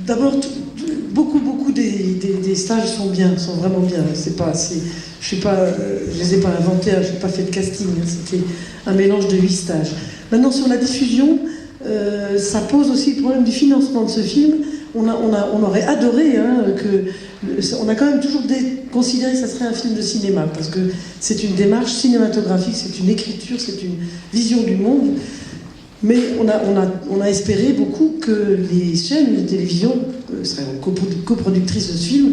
D'abord, beaucoup des stages sont bien, sont vraiment bien. C'est pas, je les ai pas inventés, je n'ai pas fait de casting. C'était un mélange de 8 stages. Maintenant, sur la diffusion, ça pose aussi le problème du financement de ce film. On aurait adoré on a quand même toujours considéré que ça serait un film de cinéma, parce que c'est une démarche cinématographique, c'est une écriture, c'est une vision du monde. Mais on a espéré beaucoup que les chaînes de télévision seraient coproductrices de ce film,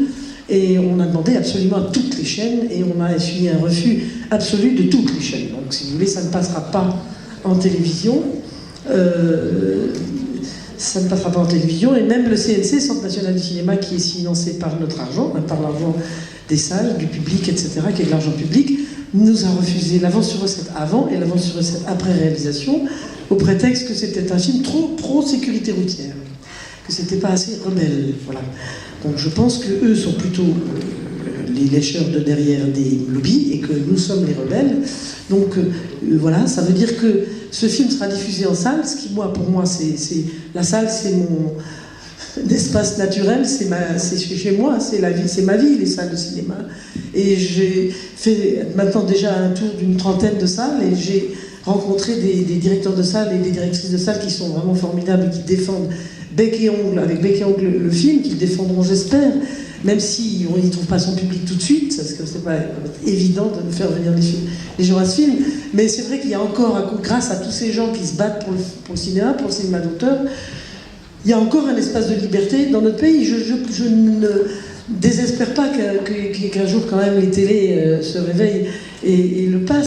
et on a demandé absolument à toutes les chaînes, et on a essuyé un refus absolu de toutes les chaînes. Donc, si vous voulez, ça ne passera pas en télévision. Ça ne passera pas en télévision, et même le CNC, Centre National du Cinéma, qui est financé par notre argent, par l'argent des salles, du public, etc., qui est de l'argent public, nous a refusé l'avance sur recette avant et l'avance sur recette après réalisation, au prétexte que c'était un film trop pro-sécurité routière, que c'était pas assez rebelle. Voilà. Donc je pense qu'eux sont plutôt les lécheurs de derrière des lobbies, et que nous sommes les rebelles. Donc voilà, ça veut dire que ce film sera diffusé en salle, ce qui, pour moi, la salle, c'est mon espace naturel, c'est chez moi, c'est ma vie, les salles de cinéma. Et j'ai fait maintenant déjà un tour d'une 30aine de salles, et j'ai rencontré des directeurs de salles et des directrices de salles qui sont vraiment formidables, et qui défendent bec et ongle, avec bec et ongle le film, qu'ils défendront, j'espère, même si on n'y trouve pas son public tout de suite, parce que c'est pas évident de faire venir les gens à ce film. Mais c'est vrai qu'il y a encore, grâce à tous ces gens qui se battent pour le cinéma, pour le cinéma d'auteur, il y a encore un espace de liberté dans notre pays. Je ne désespère pas qu'un jour, quand même, les télés se réveillent et le passent.